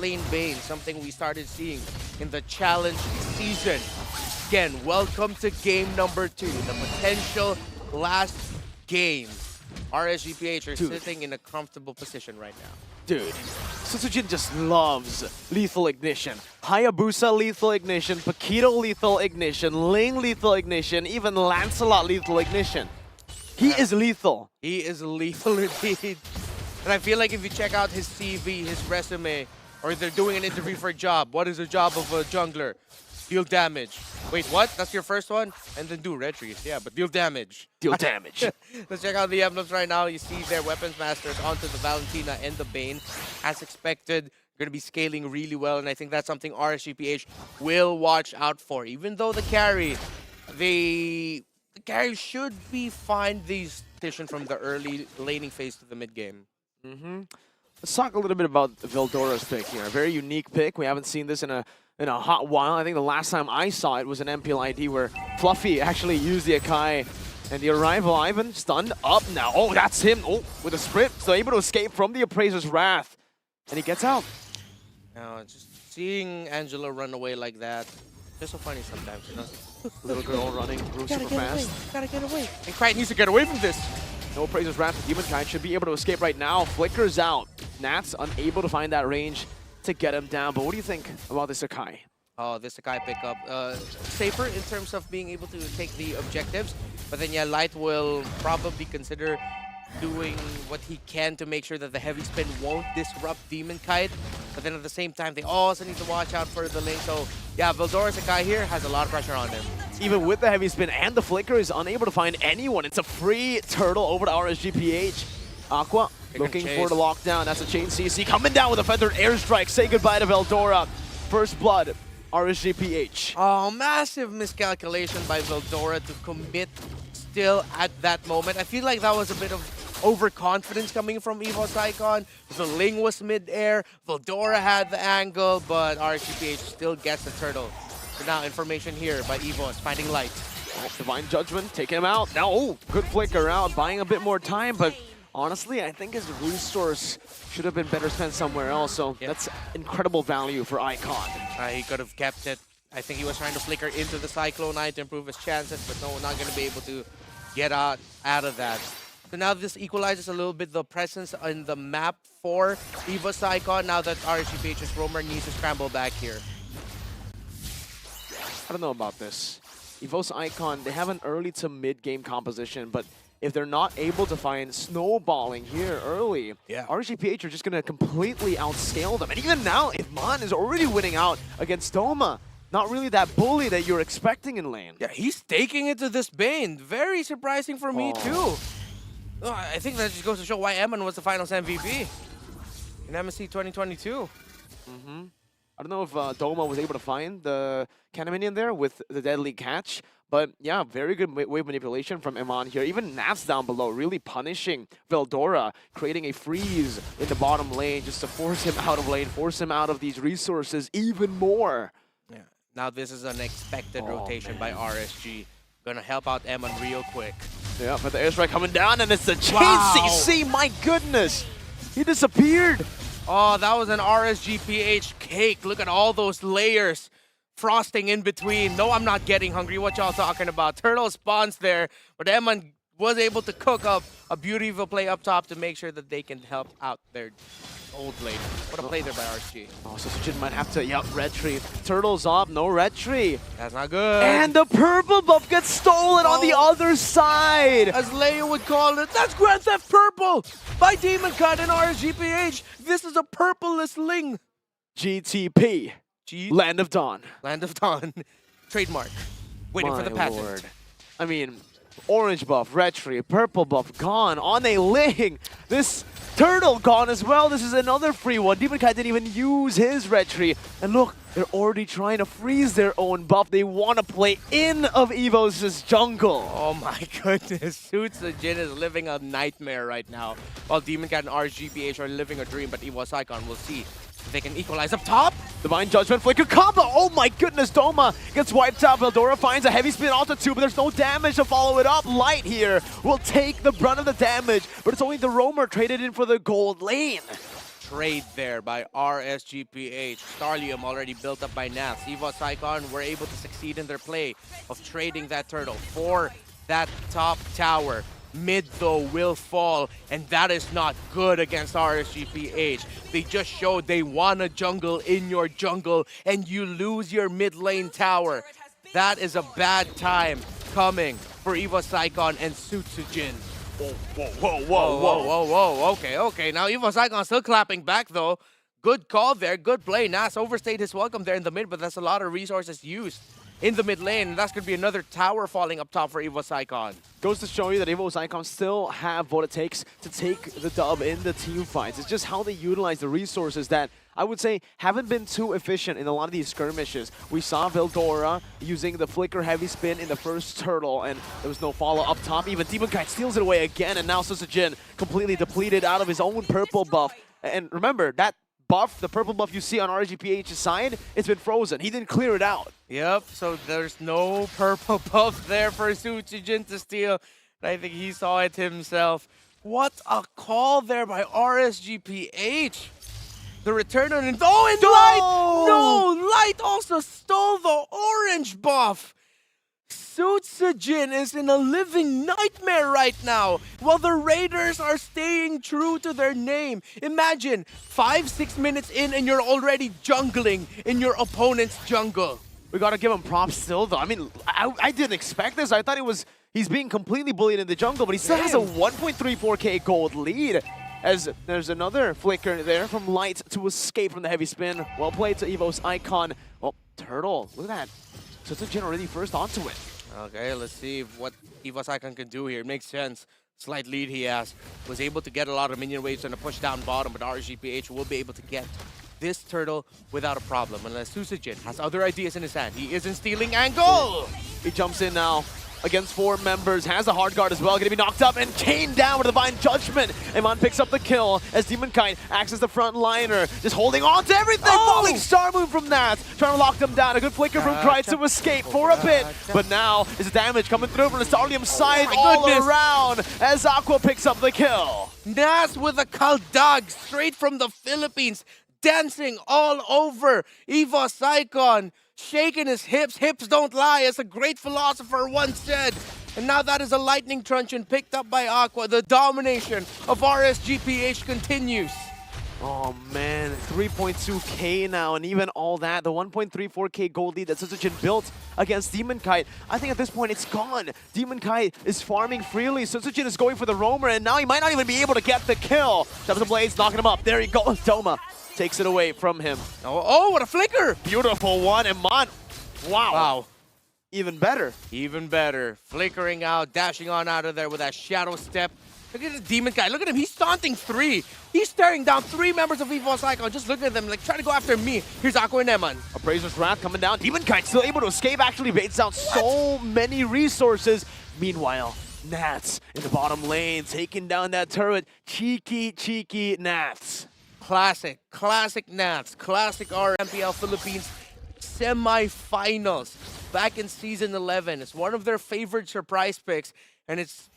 lane Bane, something we started seeing in the challenge season. Again, welcome to game number 2, the potential last game. RSGPH are sitting in a comfortable position right now. Dude, Susujin just loves lethal ignition. Hayabusa lethal ignition, Paquito lethal ignition, Ling lethal ignition, even Lancelot lethal ignition. He is lethal. He is lethal indeed. And I feel like if you check out his CV, his resume, or they're doing an interview for a job, what is the job of a jungler? Deal damage. Wait, what? That's your first one? And then do red trees. Yeah, but deal damage. Deal damage. Let's check out the emblems right now. You see their weapons masters onto the Valentina and the Bane. As expected, going to be scaling really well, and I think that's something RSGPH will watch out for. Even though the carry should be fine this transition from the early laning phase to the mid game. Let's talk a little bit about Veldora's pick here. A very unique pick. We haven't seen this in a hot while. I think the last time I saw it was an MPL ID where Fluffy actually used the Akai. And the arrival, Ivan, stunned up now. Oh, that's him. Oh, with a sprint. So able to escape from the Appraiser's wrath. And he gets out. Now, just seeing Angela run away like that, just so funny sometimes, you know? Little girl running through super fast. Gotta get away. And Krite needs to get away from this. No Appraiser's wrath. Demonkind should be able to escape right now. Flickers out. Nats unable to find that range to get him down. But what do you think about this Akai? Oh, this Akai pickup. Safer in terms of being able to take the objectives. But then, yeah, Light will probably consider doing what he can to make sure that the heavy spin won't disrupt Demonkite. But then at the same time, they also need to watch out for the lane. So, yeah, Veldora's Akai here has a lot of pressure on him. Even with the heavy spin and the flicker, is unable to find anyone. It's a free turtle over to RSGPH. Aqua looking for the lockdown. That's a chain CC coming down with a feathered airstrike. Say goodbye to Veldora. First blood, RSGPH. Oh, massive miscalculation by Veldora to commit still at that moment. I feel like that was a bit of overconfidence coming from EVOS Icon. The Ling was mid-air. Veldora had the angle, but RSGPH still gets the turtle. So now information here by EVOS, finding Light. Oh, Divine Judgment, taking him out. Now, oh, good flicker out, buying a bit more time, but honestly, I think his resource should have been better spent somewhere else, so that's incredible value for Icon. He could have kept it. I think he was trying to flicker into the Cyclone Eye to improve his chances, but no, not going to be able to get out of that. So now this equalizes a little bit the presence in the map for EVOS Icon, now that RSGPH's roamer needs to scramble back here. I don't know about this. EVOS Icon, they have an early to mid-game composition, but if they're not able to find snowballing here early, RSGPH are just going to completely outscale them. And even now, Ifman is already winning out against Doma. Not really that bully that you're expecting in lane. Yeah, he's taking it to this Bane. Very surprising for me, too. Oh, I think that just goes to show why Eman was the finals MVP in MSC 2022. I don't know if Doma was able to find the Cannon Minion there with the deadly catch. But yeah, very good wave manipulation from Eman here. Even Nats down below really punishing Veldora, creating a freeze in the bottom lane just to force him out of lane, force him out of these resources even more. Yeah. Now this is an expected rotation by RSG. Gonna help out Eman real quick. Yeah, but the airstrike coming down and it's a chain CC. My goodness, he disappeared. Oh, that was an RSGPH cake. Look at all those layers. Frosting in between. No, I'm not getting hungry. What y'all talking about? Turtle spawns there, but Eman was able to cook up a beautiful play up top to make sure that they can help out their old lane. What a play there by RSG. Oh, so Susujin might have to, red tree. Turtle's up, no red tree. That's not good. And the purple buff gets stolen on the other side. As Leia would call it, that's Grand Theft Purple by Demonkite and RSGPH. This is a purpleless Ling. GTP. Land of Dawn. Land of Dawn. Trademark. Waiting for the patent. Lord. I mean, orange buff, red tree, purple buff gone on a Ling. This turtle gone as well. This is another free one. Demonkite didn't even use his red tree. And look, they're already trying to freeze their own buff. They want to play in of EVOS' jungle. Oh my goodness. Suits the Jin is living a nightmare right now. While Demoncat and RSGPH are living a dream, but EVOS Icon will see. They can equalize up top. Divine Judgment, Flicker combo. Oh my goodness, Doma gets wiped out. Veldora finds a heavy spin onto 2, but there's no damage to follow it up. Light here will take the brunt of the damage, but it's only the roamer traded in for the gold lane. trade there by RSGPH. Starlium already built up by Nats. EVOS Icon were able to succeed in their play of trading that turtle for that top tower. Mid, though, will fall, and that is not good against RSGPH. They just showed they want a jungle in your jungle, and you lose your mid lane tower. That is a bad time coming for EVOS Icon and Sutsujin. Whoa. Okay. Now EVOS Icon still clapping back, though. Good call there, good play. Nas overstayed his welcome there in the mid, but that's a lot of resources used in the mid lane, and that's going to be another tower falling up top for EVOS Icon. Goes to show you that EVOS Icon still have what it takes to take the dub in the team fights. It's just how they utilize the resources that I would say haven't been too efficient in a lot of these skirmishes. We saw Veldora using the flicker heavy spin in the first turtle, and there was no follow up top. Even Demon Kite steals it away again, and now Sutsujin completely depleted out of his own purple buff. And remember, that buff, the purple buff you see on RGPH's side, it's been frozen. He didn't clear it out. Yep, so there's no purple buff there for Sutsujin to steal. I think he saw it himself. What a call there by RSGPH. The return on... Oh, and Light! No! Light also stole the orange buff. Sutsujin is in a living nightmare right now, while the Raiders are staying true to their name. Imagine 5-6 minutes in and you're already jungling in your opponent's jungle. We gotta give him props still, though. I mean, I didn't expect this. I thought he's being completely bullied in the jungle, but he still has a 1.34k gold lead. As there's another flicker there from Light to escape from the heavy spin. Well played to EVOS Icon. Oh, Turtle, look at that. Sutsujin already first onto it. Okay, let's see what EVOS Icon can do here. It makes sense. Slight lead he has. Was able to get a lot of minion waves and a push down bottom, but RSGPH will be able to get this turtle without a problem, unless Sutsujin has other ideas in his hand. He isn't stealing angle! He jumps in now against 4 members, has a hard guard as well, gonna be knocked up and Kane down with a Divine Judgment. Iman picks up the kill as Demon Kite acts as the front liner, just holding on to everything. Falling Star Move from that, trying to lock them down. A good flicker from Kite to escape for a bit, but now is the damage coming through from the Starlium side all around as Aqua picks up the kill. Nas with a Kaldag straight from the Philippines, dancing all over EVOS Icon. Shaking his hips don't lie, as a great philosopher once said. And now that is a lightning truncheon picked up by Aqua. The domination of RSGPH continues. Oh man, 3.2k now, and even all that, the 1.34k gold lead that Sutsujin built against Demon Kite, I think at this point it's gone. Demon Kite is farming freely, Sutsujin is going for the roamer, and now he might not even be able to get the kill. Jumps the blades, knocking him up, there he goes, Doma takes it away from him. Oh, what a flicker! Beautiful one, and wow. Even better. Even better. Flickering out, dashing on out of there with that shadow step. Look at the Demon Guy. Look at him. He's taunting 3. He's staring down 3 members of EVOS Icon. Just look at them, like trying to go after me. Here's Aqua and Eman. Appraiser's Wrath coming down. Demon Kite still able to escape. Actually baits out so many resources. Meanwhile, Nats in the bottom lane, taking down that turret. Cheeky Nats. Classic Nats. Classic RMPL Philippines semi-finals back in Season 11. It's one of their favorite surprise picks, and it's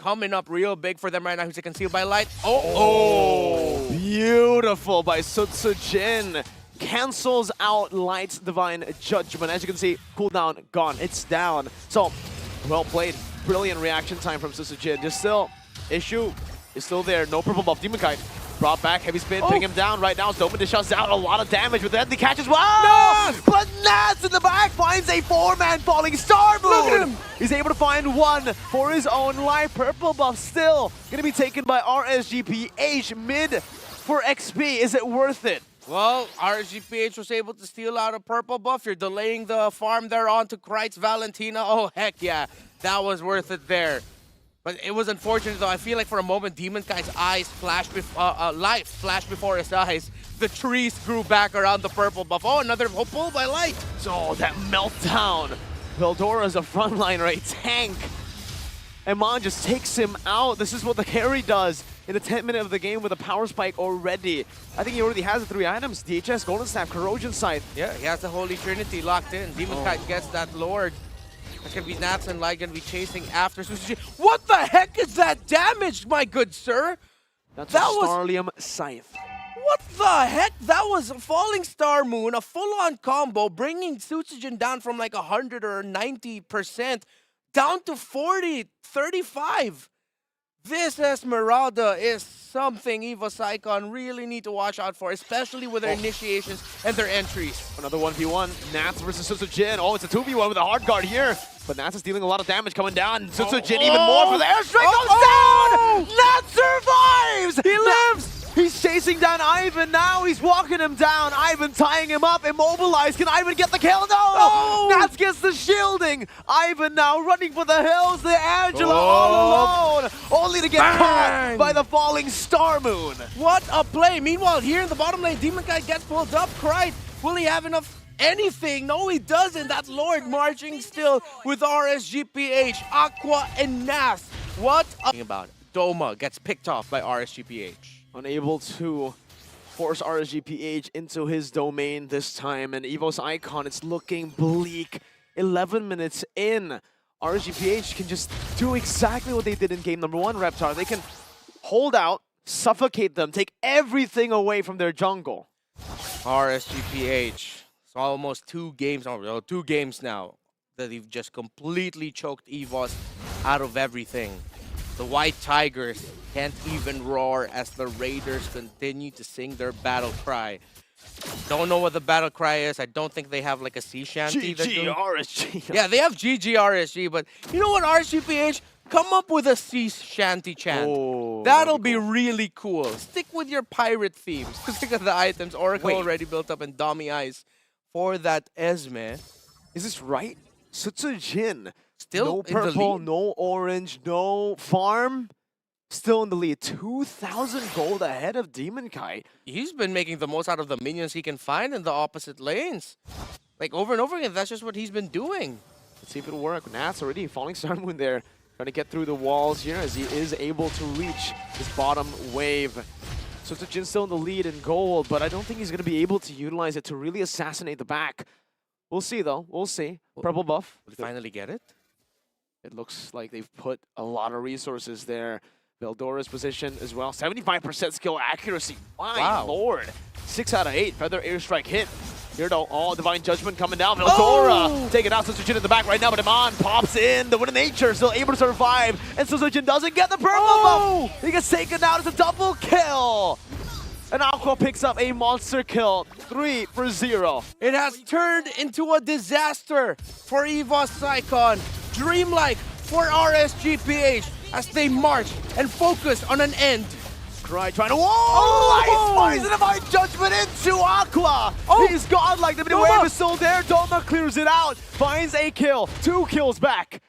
coming up real big for them right now. Who's concealed by Light? Oh! Beautiful by Sutsujin. Cancels out Light's Divine Judgment. As you can see, cooldown gone. It's down. So, well played. Brilliant reaction time from Sutsujin. Just still, issue is still there. No purple buff. Demon Kite brought back, heavy spin, pinning him down right now. Doman shuts out a lot of damage with the deadly catch as well. No! But Nats in the back finds a 4-man falling star moon. Look at him! He's able to find one for his own life. Purple buff still gonna be taken by RSGPH mid for XP. Is it worth it? Well, RSGPH was able to steal out a purple buff. You're delaying the farm there onto Kreitz Valentina. Oh, heck yeah. That was worth it there. But it was unfortunate, though. I feel like for a moment, Demon Kite's eyes flashed, light flashed before his eyes. The trees grew back around the purple buff. Oh, another pull by Light. So that meltdown. Veldora's a frontliner, a tank. Eman just takes him out. This is what the carry does in the 10th minute of the game with a power spike already. I think he already has the 3 items. DHS, Golden Staff, Corrosion Sight. Yeah, he has the Holy Trinity locked in. Demon Kite gets that Lord. That's going to be Nats and Light going to be chasing after Sutsujin. What the heck is that damage, my good sir? That was Starlium Scythe. What the heck? That was a Falling Star Moon, a full-on combo, bringing Sutsujin down from like 100 or 90% down to 40, 35. This Esmeralda is something EVOS Icon really need to watch out for, especially with their initiations and their entries. Another 1v1. Nats versus Sutsujin. Oh, it's a 2v1 with a hard guard here. But Nats is dealing a lot of damage coming down. Sutsujin even more for the airstrike. Goes down! Nats survives! He lives! He's chasing down Ivan now. He's walking him down. Ivan tying him up, immobilized. Can Ivan get the kill? No! Nats gets the shielding. Ivan now running for the hills. The Angela all alone. Only to get caught by the falling star moon. What a play! Meanwhile, here in the bottom lane, Demon Guy gets pulled up. Cried, will he have enough anything? No, he doesn't. That Lord marching still with RSGPH, Aqua, and Nas. What about it? Doma gets picked off by RSGPH. Unable to force RSGPH into his domain this time, and EVOS Icon, it's looking bleak. 11 minutes in, RSGPH can just do exactly what they did in game number 1, Reptar. They can hold out, suffocate them, take everything away from their jungle. RSGPH, it's almost 2 games, or 2 games now, that they've just completely choked EVOS out of everything. The White Tigers can't even roar as the Raiders continue to sing their battle cry. Don't know what the battle cry is. I don't think they have like a sea shanty. GGRSG. Yeah, they have GGRSG, but you know what, RSGPH? Come up with a sea shanty chant. Oh, That'll be really cool. Stick with your pirate themes. Stick with the items. Oracle already built up and Dummy Eyes for that Esme. Is this right? Sutsujin. Still no in the purple, lead? no orange, no farm. Still in the lead. 2,000 gold ahead of Demon Kite. He's been making the most out of the minions he can find in the opposite lanes. Like over and over again, that's just what he's been doing. Let's see if it'll work. Nats already falling star moon there. Trying to get through the walls here as he is able to reach his bottom wave. Sutsujin still in the lead in gold, but I don't think he's going to be able to utilize it to really assassinate the back. We'll see though. We'll see. Purple buff. Will he finally get it? It looks like they've put a lot of resources there. Veldora's position as well. 75% skill accuracy. My lord. 6 out of 8. Feather airstrike hit. Here though, Divine Judgment coming down. Veldora taking out Sutsujin in the back right now, but Iman pops in. The Wind of Nature still able to survive. And Sutsujin doesn't get the purple buff. He gets taken out. It's a double kill. And Aqua picks up a monster kill. 3 for 0. It has turned into a disaster for EVOS Icon. Dreamlike for RSGPH as they march and focus on an end. Cry trying to Ice Poison Divine Judgment into Aqua. He's gone like the mid wave is still there. Doma clears it out. Finds a kill. 2 kills back.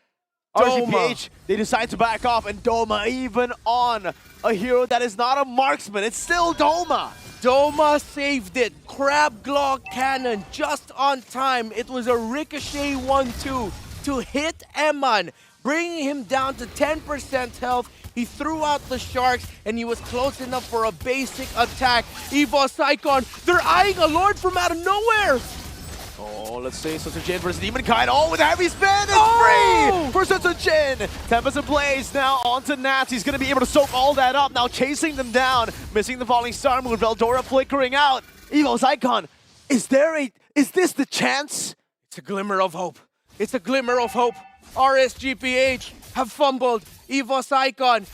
RSGPH, they decide to back off, and Doma even on a hero that is not a marksman. It's still Doma. Doma saved it. Crab Claw Cannon just on time. It was a ricochet 1-2 to hit Eman, bringing him down to 10% health. He threw out the sharks, and he was close enough for a basic attack. EVOS Icon, they're eyeing a Lord from out of nowhere. Oh, let's see, Sutsujin versus Demon Kite. Oh, with a heavy spin, it's free for Sutsujin. Tempest in place, now onto Nats. He's going to be able to soak all that up. Now chasing them down, missing the falling star moon. Veldora flickering out. EVOS Icon, is this the chance? It's a glimmer of hope. It's a glimmer of hope. RSGPH have fumbled. EVOS Icon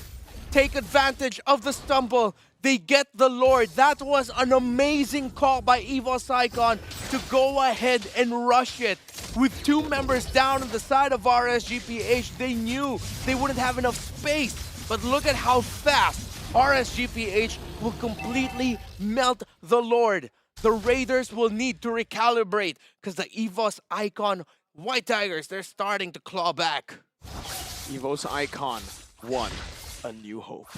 take advantage of the stumble. They get the Lord. That was an amazing call by EVOS Icon to go ahead and rush it. With 2 members down on the side of RSGPH, they knew they wouldn't have enough space. But look at how fast RSGPH will completely melt the Lord. The Raiders will need to recalibrate because the EVOS Icon White Tigers, they're starting to claw back. EVOS Icon 1, A New Hope.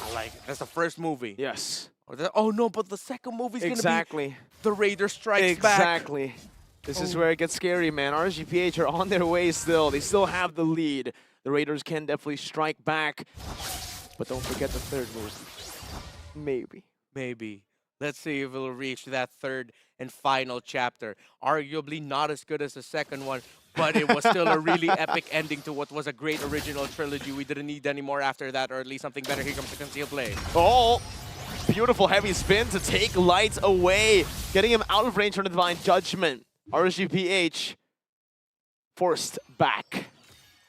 I like it. That's the first movie. Yes. Oh no, but the second movie's gonna be The Raider Strikes Back. Exactly. This is where it gets scary, man. RSGPH are on their way still. They still have the lead. The Raiders can definitely strike back. But don't forget the third movie. Maybe. Let's see if it'll reach that third and final chapter. Arguably not as good as the second one, but it was still a really epic ending to what was a great original trilogy. We didn't need any more after that, or at least something better. Here comes the concealed play. Oh! Beautiful heavy spin to take Light away, getting him out of range from the Divine Judgment. RSGPH forced back.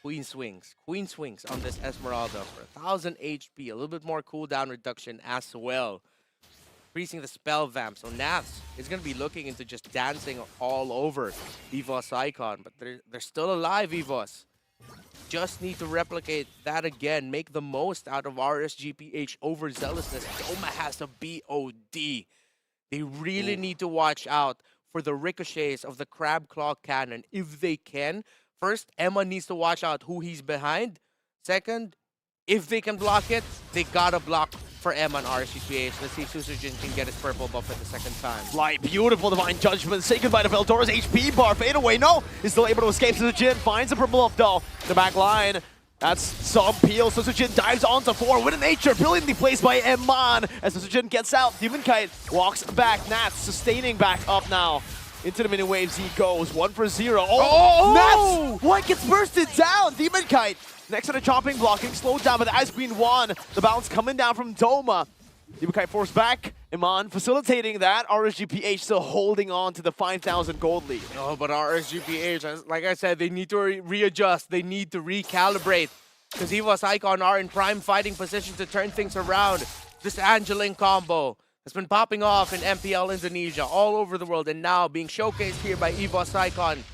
Queen swings on this Esmeralda for 1000 HP, a little bit more cooldown reduction as well. Increasing the spell vamp, so Nats is going to be looking into just dancing all over EVOS Icon, but they're still alive, EVOS. Just need to replicate that again, make the most out of RSGPH overzealousness. Doma has a BOD. They really need to watch out for the ricochets of the Crab Claw Cannon if they can. First, Emma needs to watch out who he's behind. Second, if they can block it, they gotta block for Emma and RSGPH. Let's see if Susujin can get his purple buff at the second time. Light, beautiful Divine Judgment. Say goodbye to Veldora's HP bar. Fade away. No, he's still able to escape. Susujin finds the purple buff though. The back line. That's some peel. Susujin dives onto 4 with a nature. Brilliantly placed by Eman. As Susujin gets out, Demon Kite walks back. Nats sustaining back up now. Into the mini waves he goes. 1 for 0. Oh! Nats! What gets bursted down? Demon Kite next to the chopping, blocking, slowed down by the Ice Queen 1. The bounce coming down from Doma. Demon Kite forced back. Iman facilitating that. RSGPH still holding on to the 5,000 gold lead. Oh, but RSGPH, like I said, they need to readjust. They need to recalibrate. Because EVOS Icon are in prime fighting position to turn things around. This Angeline combo has been popping off in MPL Indonesia, all over the world, and now being showcased here by EVOS Icon.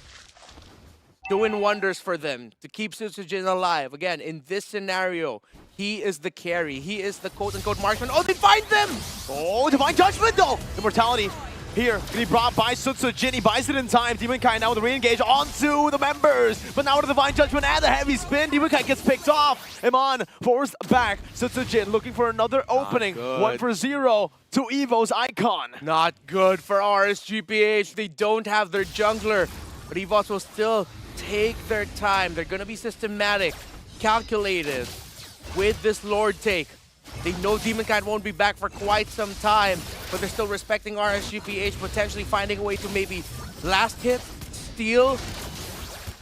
Doing wonders for them to keep Susujin alive. Again, in this scenario, he is the carry. He is the quote-unquote marksman. Oh, they find them! Oh, Divine Judgment though! Immortality here, can be brought by Susujin. He buys it in time. Demon Kai now with the re-engage onto the members. But now with the Divine Judgment and the heavy spin, Demon Kai gets picked off. Iman forced back. Susujin looking for another opening. 1 for 0 to EVOS Icon. Not good for RSGPH. They don't have their jungler. But EVOS will still take their time. They're going to be systematic, calculated with this Lord take. They know Demon Cat won't be back for quite some time, but they're still respecting RSGPH, potentially finding a way to maybe last hit, steal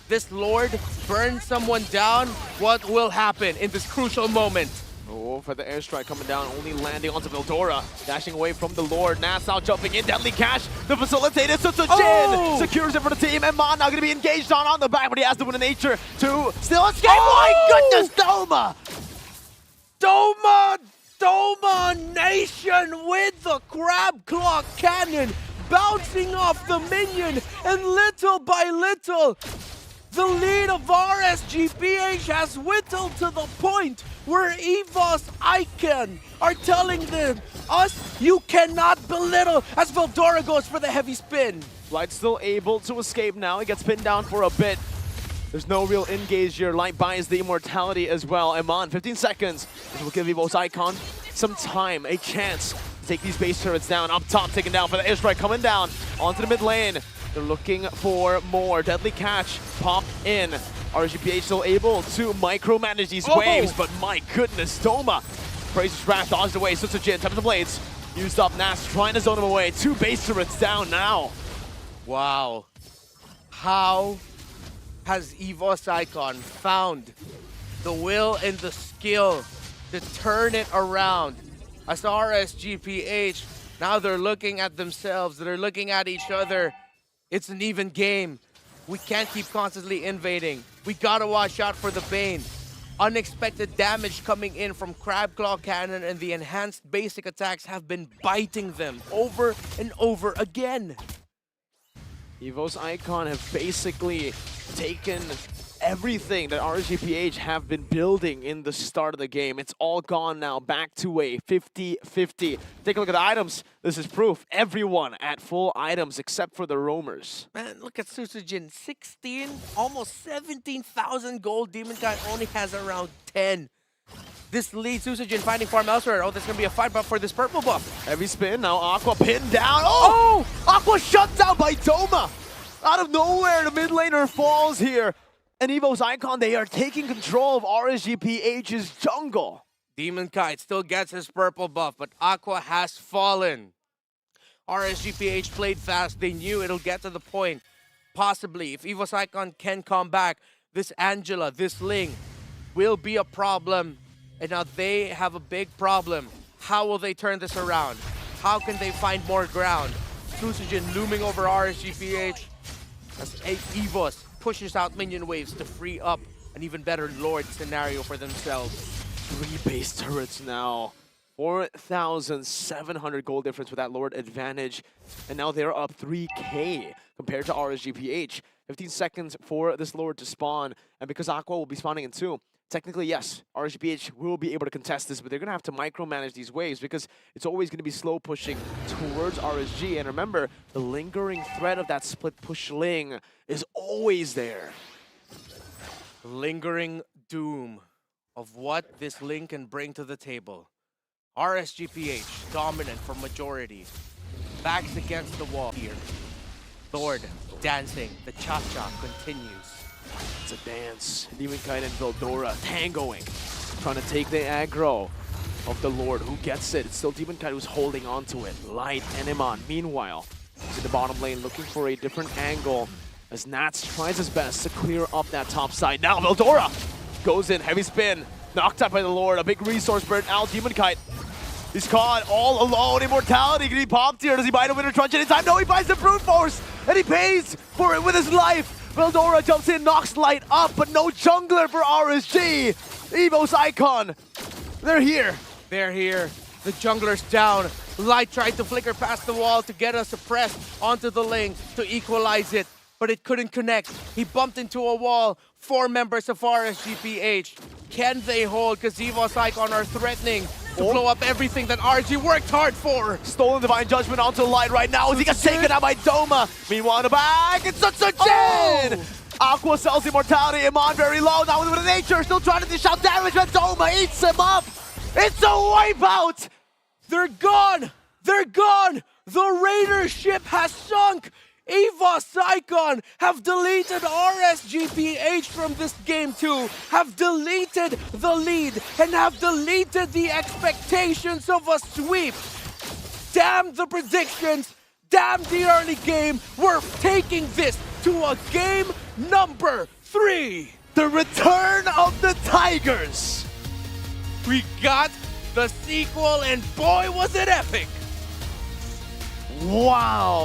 this Lord, burn someone down. What will happen in this crucial moment? Oh, for the airstrike coming down, only landing onto Veldora. Dashing away from the Lord. Nats now jumping in. Deadly Cash, the facilitator, Susujin secures it for the team. And Mon now going to be engaged on the back, but he has the Win of Nature to still escape. My goodness, Doma! Doma Nation with the Crab Claw Cannon bouncing off the minion, and little by little, the lead of RSGPH has whittled to the point where EVOS Icon are telling us you cannot belittle as Veldora goes for the heavy spin. Light still able to escape now. He gets pinned down for a bit. There's no real engage here. Light buys the immortality as well. Eman, 15 seconds. This will give EVOS Icon some time, a chance to take these base turrets down. Up top, taken down for the airstrike, coming down onto the mid lane. They're looking for more. Deadly Catch popped in. RSGPH still able to micromanage these waves, but my goodness, Doma. Fraser's Wrath dodged away. Susujin, top of the blades. Used up Nas, trying to zone him away. 2 base turrets down now. Wow. How has EVOS Icon found the will and the skill to turn it around? As RSGPH, now they're looking at themselves, they're looking at each other. It's an even game. We can't keep constantly invading. We gotta watch out for the Bane. Unexpected damage coming in from Crab Claw Cannon, and the enhanced basic attacks have been biting them over and over again. EVOS Icon have basically taken everything that RSGPH have been building in the start of the game. It's all gone now, back to a 50-50. Take a look at the items. This is proof. Everyone at full items except for the roamers. Man, look at Susujin. 16, almost 17,000 gold. Demon Guy only has around 10. This leads Susujin finding farm elsewhere. Oh, there's going to be a fight buff for this purple buff. Heavy spin, now Aqua pinned down. Oh! Aqua shut down by Doma! Out of nowhere, the mid laner falls here. And EVOS Icon, they are taking control of RSGPH's jungle. Demon Kite still gets his purple buff, but Aqua has fallen. RSGPH played fast. They knew it'll get to the point. Possibly, if EVOS Icon can come back, this Angela, this Ling, will be a problem. And now they have a big problem. How will they turn this around? How can they find more ground? Fusogen looming over RSGPH as EVOS pushes out minion waves to free up an even better Lord scenario for themselves. 3 base turrets now. 4,700 gold difference with that Lord advantage. And now they're up 3k compared to RSGPH. 15 seconds for this Lord to spawn. And because Aqua will be spawning in 2, technically, yes, RSGPH will be able to contest this, but they're going to have to micromanage these waves because it's always going to be slow pushing towards RSG. And remember, the lingering threat of that split push Ling is always there. Lingering doom of what this Ling can bring to the table. RSGPH dominant for majority. Backs against the wall here. Lord dancing. The cha-cha continues. It's a dance. Demonkite and Veldora tangoing, trying to take the aggro of the Lord. Who gets it? It's still Demonkite who's holding on to it. Light and Iman, meanwhile, is in the bottom lane looking for a different angle as Nats tries his best to clear up that top side. Now Veldora goes in, heavy spin, knocked out by the Lord. A big resource burnt out. Demonkite, he's caught all alone. Immortality, can he pop here? Does he buy the Winter Truncheon in time? No, he buys the Brute Force, and he pays for it with his life. Veldora jumps in, knocks Light up, but no jungler for RSG. EVOS Icon, they're here. They're here. The jungler's down. Light tried to flicker past the wall to get a suppress onto the Ling to equalize it, but it couldn't connect. He bumped into a wall. 4 members of RSGPH. Can they hold? Because EVOS Icon are threatening to blow up everything that RSG worked hard for. Stolen Divine Judgment onto Light right now as he gets taken out by Doma. Meanwhile, in the back, it's Fusogen! Aqua sells Immortality. Iman very low, now with nature, still trying to dish out damage, but Doma eats him up. It's a wipeout! They're gone! They're gone! The Raider ship has sunk! EVOS Icon have deleted RSGPH from this game too, have deleted the lead, and have deleted the expectations of a sweep. Damn the predictions, damn the early game, we're taking this to a game number 3. The return of the Tigers. We got the sequel and boy was it epic. Wow.